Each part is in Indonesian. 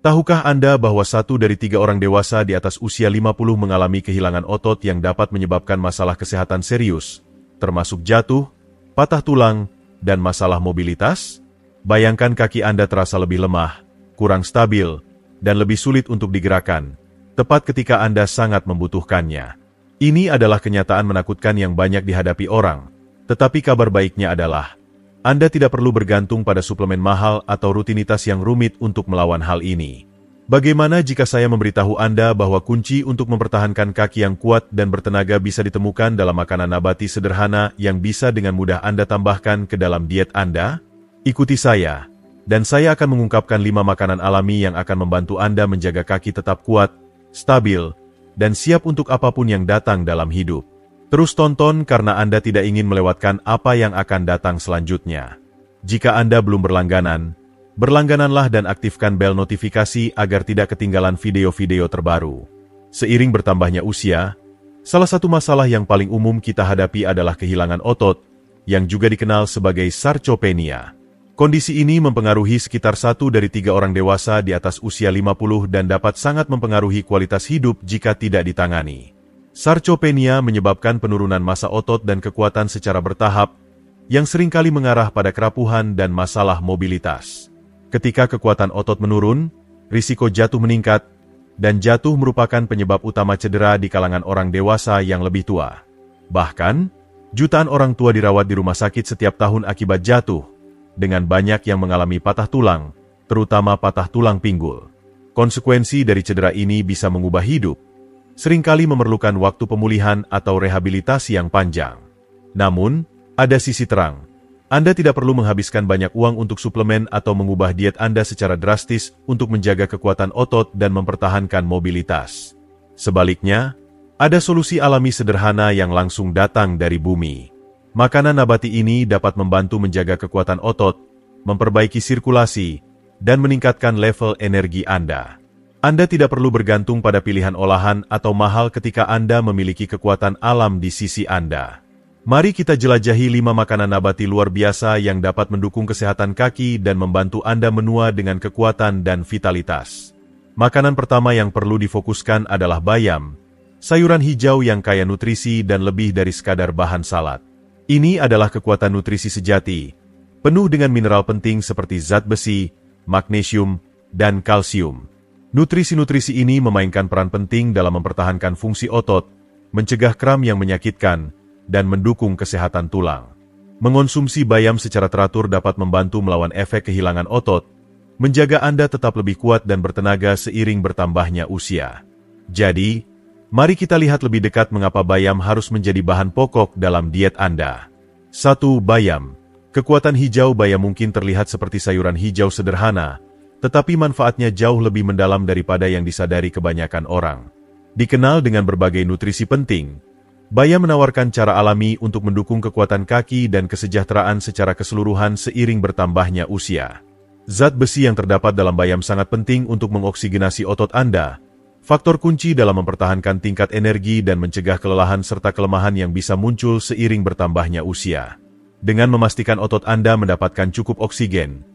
Tahukah Anda bahwa 1 dari 3 orang dewasa di atas usia 50 mengalami kehilangan otot yang dapat menyebabkan masalah kesehatan serius, termasuk jatuh, patah tulang, dan masalah mobilitas? Bayangkan kaki Anda terasa lebih lemah, kurang stabil, dan lebih sulit untuk digerakkan, tepat ketika Anda sangat membutuhkannya. Ini adalah kenyataan menakutkan yang banyak dihadapi orang, tetapi kabar baiknya adalah Anda tidak perlu bergantung pada suplemen mahal atau rutinitas yang rumit untuk melawan hal ini. Bagaimana jika saya memberitahu Anda bahwa kunci untuk mempertahankan kaki yang kuat dan bertenaga bisa ditemukan dalam makanan nabati sederhana yang bisa dengan mudah Anda tambahkan ke dalam diet Anda? Ikuti saya, dan saya akan mengungkapkan 5 makanan alami yang akan membantu Anda menjaga kaki tetap kuat, stabil, dan siap untuk apapun yang datang dalam hidup. Terus tonton karena Anda tidak ingin melewatkan apa yang akan datang selanjutnya. Jika Anda belum berlangganan, berlanggananlah dan aktifkan bel notifikasi agar tidak ketinggalan video-video terbaru. Seiring bertambahnya usia, salah satu masalah yang paling umum kita hadapi adalah kehilangan otot, yang juga dikenal sebagai sarcopenia. Kondisi ini mempengaruhi sekitar 1 dari 3 orang dewasa di atas usia 50 dan dapat sangat mempengaruhi kualitas hidup jika tidak ditangani. Sarcopenia menyebabkan penurunan massa otot dan kekuatan secara bertahap, yang seringkali mengarah pada kerapuhan dan masalah mobilitas. Ketika kekuatan otot menurun, risiko jatuh meningkat, dan jatuh merupakan penyebab utama cedera di kalangan orang dewasa yang lebih tua. Bahkan, jutaan orang tua dirawat di rumah sakit setiap tahun akibat jatuh, dengan banyak yang mengalami patah tulang, terutama patah tulang pinggul. Konsekuensi dari cedera ini bisa mengubah hidup, seringkali memerlukan waktu pemulihan atau rehabilitasi yang panjang. Namun, ada sisi terang. Anda tidak perlu menghabiskan banyak uang untuk suplemen atau mengubah diet Anda secara drastis untuk menjaga kekuatan otot dan mempertahankan mobilitas. Sebaliknya, ada solusi alami sederhana yang langsung datang dari bumi. Makanan nabati ini dapat membantu menjaga kekuatan otot, memperbaiki sirkulasi, dan meningkatkan level energi Anda. Anda tidak perlu bergantung pada pilihan olahan atau mahal ketika Anda memiliki kekuatan alam di sisi Anda. Mari kita jelajahi 5 makanan nabati luar biasa yang dapat mendukung kesehatan kaki dan membantu Anda menua dengan kekuatan dan vitalitas. Makanan pertama yang perlu difokuskan adalah bayam, sayuran hijau yang kaya nutrisi dan lebih dari sekadar bahan salad. Ini adalah kekuatan nutrisi sejati, penuh dengan mineral penting seperti zat besi, magnesium, dan kalsium. Nutrisi-nutrisi ini memainkan peran penting dalam mempertahankan fungsi otot, mencegah kram yang menyakitkan, dan mendukung kesehatan tulang. Mengonsumsi bayam secara teratur dapat membantu melawan efek kehilangan otot, menjaga Anda tetap lebih kuat dan bertenaga seiring bertambahnya usia. Jadi, mari kita lihat lebih dekat mengapa bayam harus menjadi bahan pokok dalam diet Anda. 1. Bayam. Kekuatan hijau bayam mungkin terlihat seperti sayuran hijau sederhana, tetapi manfaatnya jauh lebih mendalam daripada yang disadari kebanyakan orang. Dikenal dengan berbagai nutrisi penting, bayam menawarkan cara alami untuk mendukung kekuatan kaki dan kesejahteraan secara keseluruhan seiring bertambahnya usia. Zat besi yang terdapat dalam bayam sangat penting untuk mengoksigenasi otot Anda, faktor kunci dalam mempertahankan tingkat energi dan mencegah kelelahan serta kelemahan yang bisa muncul seiring bertambahnya usia. Dengan memastikan otot Anda mendapatkan cukup oksigen,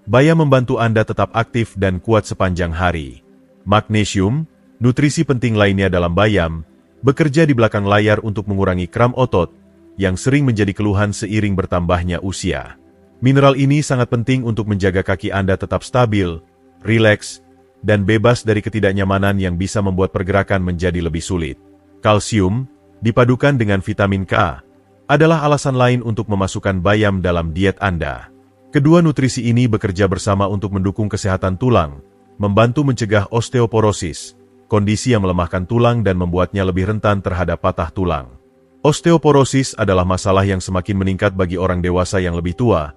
bayam membantu Anda tetap aktif dan kuat sepanjang hari. Magnesium, nutrisi penting lainnya dalam bayam, bekerja di belakang layar untuk mengurangi kram otot, yang sering menjadi keluhan seiring bertambahnya usia. Mineral ini sangat penting untuk menjaga kaki Anda tetap stabil, rileks, dan bebas dari ketidaknyamanan yang bisa membuat pergerakan menjadi lebih sulit. Kalsium, dipadukan dengan vitamin K, adalah alasan lain untuk memasukkan bayam dalam diet Anda. Kedua nutrisi ini bekerja bersama untuk mendukung kesehatan tulang, membantu mencegah osteoporosis, kondisi yang melemahkan tulang dan membuatnya lebih rentan terhadap patah tulang. Osteoporosis adalah masalah yang semakin meningkat bagi orang dewasa yang lebih tua,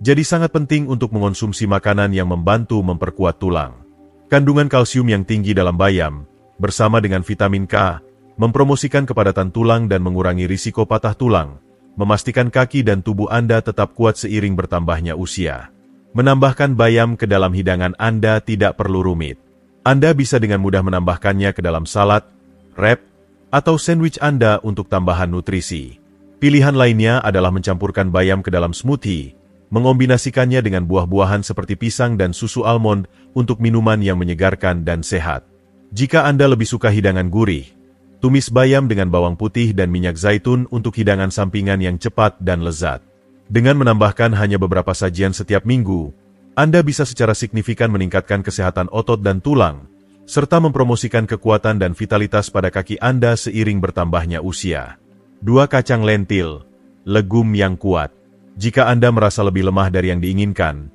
jadi sangat penting untuk mengonsumsi makanan yang membantu memperkuat tulang. Kandungan kalsium yang tinggi dalam bayam, bersama dengan vitamin K, mempromosikan kepadatan tulang dan mengurangi risiko patah tulang, memastikan kaki dan tubuh Anda tetap kuat seiring bertambahnya usia. Menambahkan bayam ke dalam hidangan Anda tidak perlu rumit. Anda bisa dengan mudah menambahkannya ke dalam salad, wrap, atau sandwich Anda untuk tambahan nutrisi. Pilihan lainnya adalah mencampurkan bayam ke dalam smoothie, mengombinasikannya dengan buah-buahan seperti pisang dan susu almond untuk minuman yang menyegarkan dan sehat. Jika Anda lebih suka hidangan gurih, tumis bayam dengan bawang putih dan minyak zaitun untuk hidangan sampingan yang cepat dan lezat. Dengan menambahkan hanya beberapa sajian setiap minggu, Anda bisa secara signifikan meningkatkan kesehatan otot dan tulang, serta mempromosikan kekuatan dan vitalitas pada kaki Anda seiring bertambahnya usia. 2. Kacang lentil, legum yang kuat. Jika Anda merasa lebih lemah dari yang diinginkan,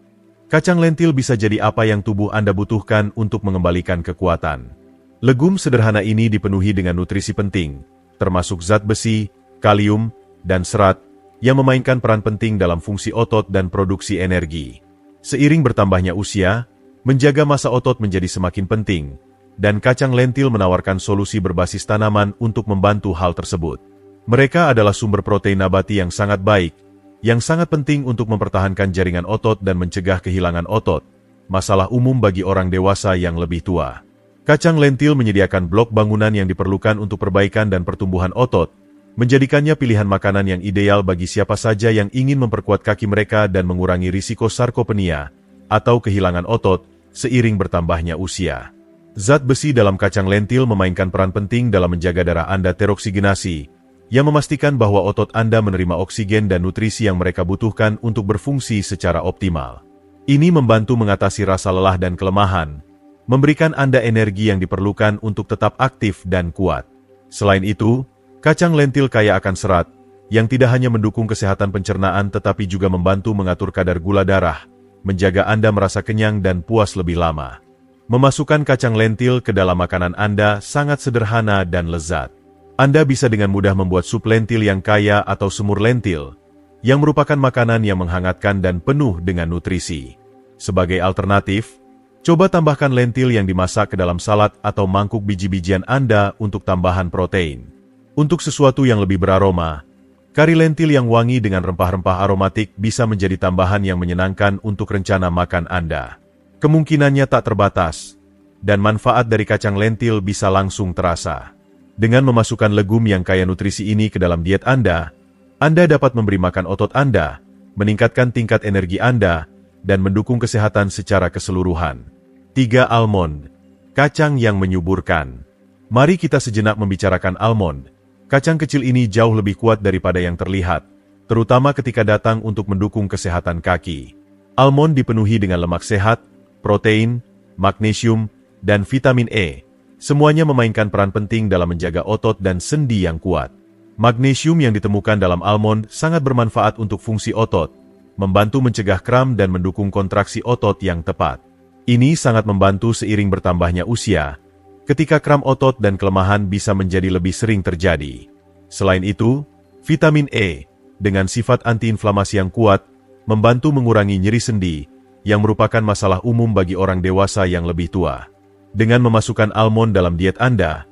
kacang lentil bisa jadi apa yang tubuh Anda butuhkan untuk mengembalikan kekuatan. Legum sederhana ini dipenuhi dengan nutrisi penting, termasuk zat besi, kalium, dan serat, yang memainkan peran penting dalam fungsi otot dan produksi energi. Seiring bertambahnya usia, menjaga massa otot menjadi semakin penting, dan kacang lentil menawarkan solusi berbasis tanaman untuk membantu hal tersebut. Mereka adalah sumber protein nabati yang sangat baik, yang sangat penting untuk mempertahankan jaringan otot dan mencegah kehilangan otot, masalah umum bagi orang dewasa yang lebih tua. Kacang lentil menyediakan blok bangunan yang diperlukan untuk perbaikan dan pertumbuhan otot, menjadikannya pilihan makanan yang ideal bagi siapa saja yang ingin memperkuat kaki mereka dan mengurangi risiko sarkopenia atau kehilangan otot seiring bertambahnya usia. Zat besi dalam kacang lentil memainkan peran penting dalam menjaga darah Anda teroksigenasi, yang memastikan bahwa otot Anda menerima oksigen dan nutrisi yang mereka butuhkan untuk berfungsi secara optimal. Ini membantu mengatasi rasa lelah dan kelemahan, memberikan Anda energi yang diperlukan untuk tetap aktif dan kuat. Selain itu, kacang lentil kaya akan serat, yang tidak hanya mendukung kesehatan pencernaan tetapi juga membantu mengatur kadar gula darah, menjaga Anda merasa kenyang dan puas lebih lama. Memasukkan kacang lentil ke dalam makanan Anda sangat sederhana dan lezat. Anda bisa dengan mudah membuat sup lentil yang kaya atau semur lentil, yang merupakan makanan yang menghangatkan dan penuh dengan nutrisi. Sebagai alternatif, coba tambahkan lentil yang dimasak ke dalam salad atau mangkuk biji-bijian Anda untuk tambahan protein. Untuk sesuatu yang lebih beraroma, kari lentil yang wangi dengan rempah-rempah aromatik bisa menjadi tambahan yang menyenangkan untuk rencana makan Anda. Kemungkinannya tak terbatas, dan manfaat dari kacang lentil bisa langsung terasa. Dengan memasukkan legum yang kaya nutrisi ini ke dalam diet Anda dapat memberi makan otot Anda, meningkatkan tingkat energi Anda, dan mendukung kesehatan secara keseluruhan. 3. Almond, kacang yang menyuburkan. Mari kita sejenak membicarakan almond. Kacang kecil ini jauh lebih kuat daripada yang terlihat, terutama ketika datang untuk mendukung kesehatan kaki. Almond dipenuhi dengan lemak sehat, protein, magnesium, dan vitamin E. Semuanya memainkan peran penting dalam menjaga otot dan sendi yang kuat. Magnesium yang ditemukan dalam almond sangat bermanfaat untuk fungsi otot, membantu mencegah kram dan mendukung kontraksi otot yang tepat. Ini sangat membantu seiring bertambahnya usia, ketika kram otot dan kelemahan bisa menjadi lebih sering terjadi. Selain itu, vitamin E, dengan sifat antiinflamasi yang kuat, membantu mengurangi nyeri sendi, yang merupakan masalah umum bagi orang dewasa yang lebih tua. Dengan memasukkan almond dalam diet Anda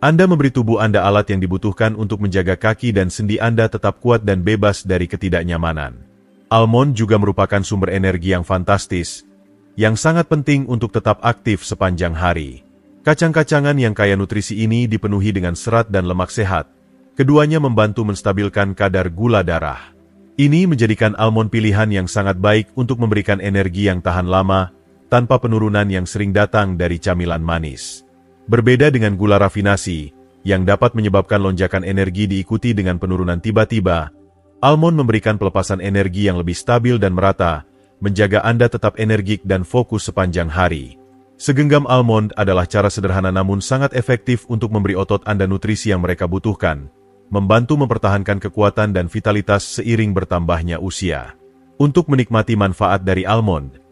memberi tubuh Anda alat yang dibutuhkan untuk menjaga kaki dan sendi Anda tetap kuat dan bebas dari ketidaknyamanan. Almond juga merupakan sumber energi yang fantastis, yang sangat penting untuk tetap aktif sepanjang hari. Kacang-kacangan yang kaya nutrisi ini dipenuhi dengan serat dan lemak sehat. Keduanya membantu menstabilkan kadar gula darah. Ini menjadikan almond pilihan yang sangat baik untuk memberikan energi yang tahan lama, tanpa penurunan yang sering datang dari camilan manis. Berbeda dengan gula rafinasi, yang dapat menyebabkan lonjakan energi diikuti dengan penurunan tiba-tiba, almond memberikan pelepasan energi yang lebih stabil dan merata, menjaga Anda tetap energik dan fokus sepanjang hari. Segenggam almond adalah cara sederhana namun sangat efektif untuk memberi otot Anda nutrisi yang mereka butuhkan, membantu mempertahankan kekuatan dan vitalitas seiring bertambahnya usia. Untuk menikmati manfaat dari almond,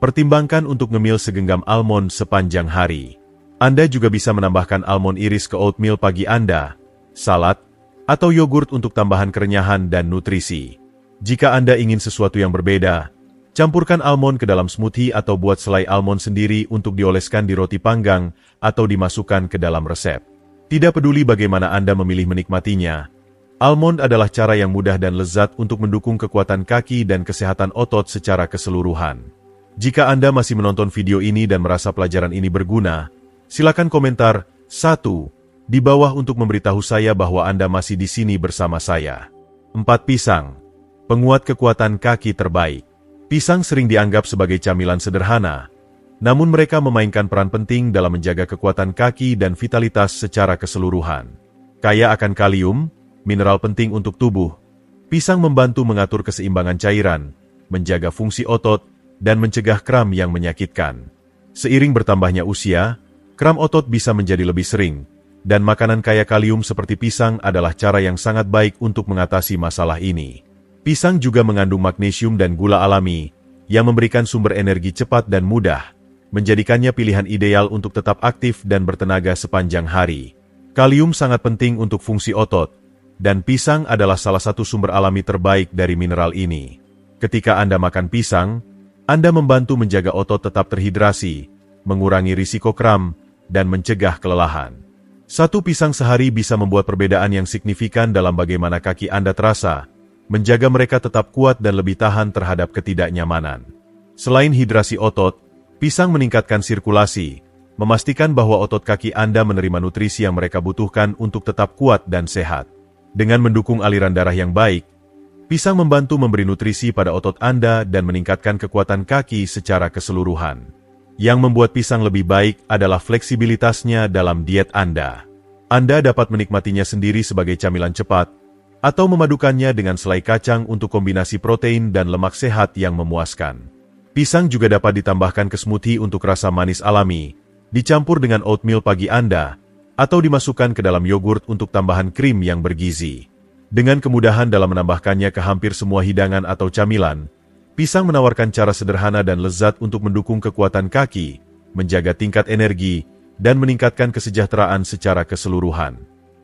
pertimbangkan untuk ngemil segenggam almond sepanjang hari. Anda juga bisa menambahkan almond iris ke oatmeal pagi Anda, salad, atau yogurt untuk tambahan kerenyahan dan nutrisi. Jika Anda ingin sesuatu yang berbeda, campurkan almond ke dalam smoothie atau buat selai almond sendiri untuk dioleskan di roti panggang atau dimasukkan ke dalam resep. Tidak peduli bagaimana Anda memilih menikmatinya, almond adalah cara yang mudah dan lezat untuk mendukung kekuatan kaki dan kesehatan otot secara keseluruhan. Jika Anda masih menonton video ini dan merasa pelajaran ini berguna, silakan komentar 1 di bawah untuk memberitahu saya bahwa Anda masih di sini bersama saya. 4. Pisang, penguat kekuatan kaki terbaik. Pisang sering dianggap sebagai camilan sederhana, namun mereka memainkan peran penting dalam menjaga kekuatan kaki dan vitalitas secara keseluruhan. Kaya akan kalium, mineral penting untuk tubuh, pisang membantu mengatur keseimbangan cairan, menjaga fungsi otot, dan mencegah kram yang menyakitkan. Seiring bertambahnya usia, kram otot bisa menjadi lebih sering, dan makanan kaya kalium seperti pisang adalah cara yang sangat baik untuk mengatasi masalah ini. Pisang juga mengandung magnesium dan gula alami, yang memberikan sumber energi cepat dan mudah, menjadikannya pilihan ideal untuk tetap aktif dan bertenaga sepanjang hari. Kalium sangat penting untuk fungsi otot, dan pisang adalah salah satu sumber alami terbaik dari mineral ini. Ketika Anda makan pisang, Anda membantu menjaga otot tetap terhidrasi, mengurangi risiko kram, dan mencegah kelelahan. Satu pisang sehari bisa membuat perbedaan yang signifikan dalam bagaimana kaki Anda terasa, menjaga mereka tetap kuat dan lebih tahan terhadap ketidaknyamanan. Selain hidrasi otot, pisang meningkatkan sirkulasi, memastikan bahwa otot kaki Anda menerima nutrisi yang mereka butuhkan untuk tetap kuat dan sehat. Dengan mendukung aliran darah yang baik, pisang membantu memberi nutrisi pada otot Anda dan meningkatkan kekuatan kaki secara keseluruhan. Yang membuat pisang lebih baik adalah fleksibilitasnya dalam diet Anda. Anda dapat menikmatinya sendiri sebagai camilan cepat, atau memadukannya dengan selai kacang untuk kombinasi protein dan lemak sehat yang memuaskan. Pisang juga dapat ditambahkan ke smoothie untuk rasa manis alami, dicampur dengan oatmeal pagi Anda, atau dimasukkan ke dalam yogurt untuk tambahan krim yang bergizi. Dengan kemudahan dalam menambahkannya ke hampir semua hidangan atau camilan, pisang menawarkan cara sederhana dan lezat untuk mendukung kekuatan kaki, menjaga tingkat energi, dan meningkatkan kesejahteraan secara keseluruhan.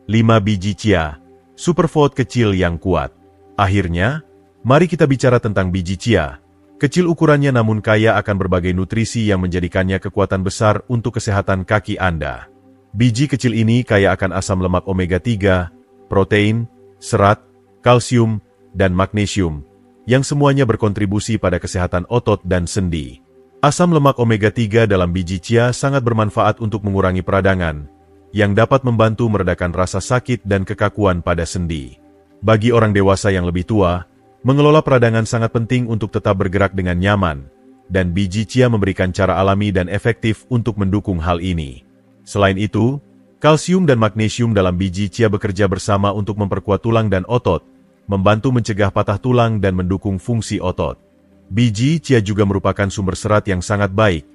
5 biji chia, superfood kecil yang kuat. Akhirnya, mari kita bicara tentang biji chia. Kecil ukurannya namun kaya akan berbagai nutrisi yang menjadikannya kekuatan besar untuk kesehatan kaki Anda. Biji kecil ini kaya akan asam lemak omega 3, protein, serat, kalsium, dan magnesium, yang semuanya berkontribusi pada kesehatan otot dan sendi. Asam lemak omega 3 dalam biji chia sangat bermanfaat untuk mengurangi peradangan, yang dapat membantu meredakan rasa sakit dan kekakuan pada sendi. Bagi orang dewasa yang lebih tua, mengelola peradangan sangat penting untuk tetap bergerak dengan nyaman, dan biji chia memberikan cara alami dan efektif untuk mendukung hal ini. Selain itu, kalsium dan magnesium dalam biji chia bekerja bersama untuk memperkuat tulang dan otot, membantu mencegah patah tulang dan mendukung fungsi otot. Biji chia juga merupakan sumber serat yang sangat baik,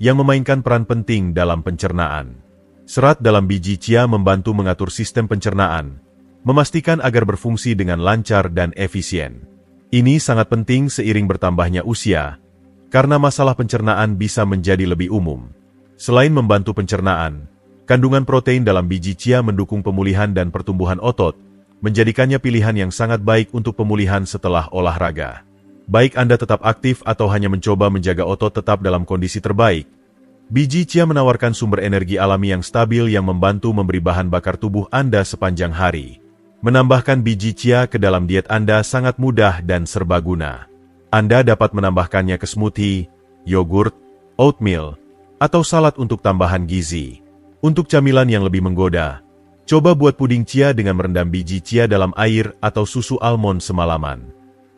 yang memainkan peran penting dalam pencernaan. Serat dalam biji chia membantu mengatur sistem pencernaan, memastikan agar berfungsi dengan lancar dan efisien. Ini sangat penting seiring bertambahnya usia, karena masalah pencernaan bisa menjadi lebih umum. Selain membantu pencernaan, kandungan protein dalam biji chia mendukung pemulihan dan pertumbuhan otot, menjadikannya pilihan yang sangat baik untuk pemulihan setelah olahraga. Baik Anda tetap aktif atau hanya mencoba menjaga otot tetap dalam kondisi terbaik, biji chia menawarkan sumber energi alami yang stabil yang membantu memberi bahan bakar tubuh Anda sepanjang hari. Menambahkan biji chia ke dalam diet Anda sangat mudah dan serbaguna. Anda dapat menambahkannya ke smoothie, yogurt, oatmeal, atau salad untuk tambahan gizi. Untuk camilan yang lebih menggoda, coba buat puding chia dengan merendam biji chia dalam air atau susu almond semalaman.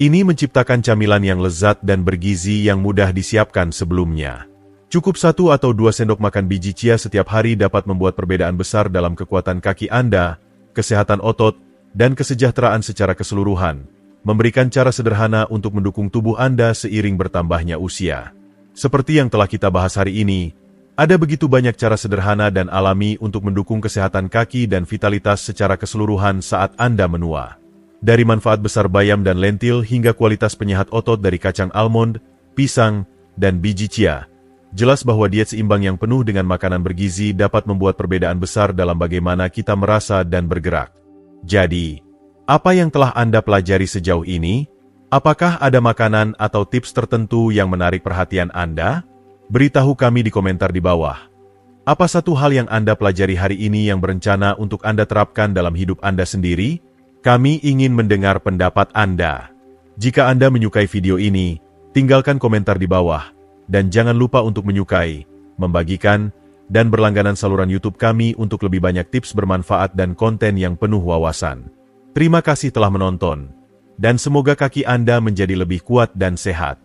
Ini menciptakan camilan yang lezat dan bergizi yang mudah disiapkan sebelumnya. Cukup 1 atau 2 sendok makan biji chia setiap hari dapat membuat perbedaan besar dalam kekuatan kaki Anda, kesehatan otot, dan kesejahteraan secara keseluruhan, memberikan cara sederhana untuk mendukung tubuh Anda seiring bertambahnya usia. Seperti yang telah kita bahas hari ini, ada begitu banyak cara sederhana dan alami untuk mendukung kesehatan kaki dan vitalitas secara keseluruhan saat Anda menua. Dari manfaat besar bayam dan lentil hingga kualitas penyehat otot dari kacang almond, pisang, dan biji chia, jelas bahwa diet seimbang yang penuh dengan makanan bergizi dapat membuat perbedaan besar dalam bagaimana kita merasa dan bergerak. Jadi, apa yang telah Anda pelajari sejauh ini? Apakah ada makanan atau tips tertentu yang menarik perhatian Anda? Beritahu kami di komentar di bawah. Apa satu hal yang Anda pelajari hari ini yang berencana untuk Anda terapkan dalam hidup Anda sendiri? Kami ingin mendengar pendapat Anda. Jika Anda menyukai video ini, tinggalkan komentar di bawah. Dan jangan lupa untuk menyukai, membagikan, dan berlangganan saluran YouTube kami untuk lebih banyak tips bermanfaat dan konten yang penuh wawasan. Terima kasih telah menonton, dan semoga kaki Anda menjadi lebih kuat dan sehat.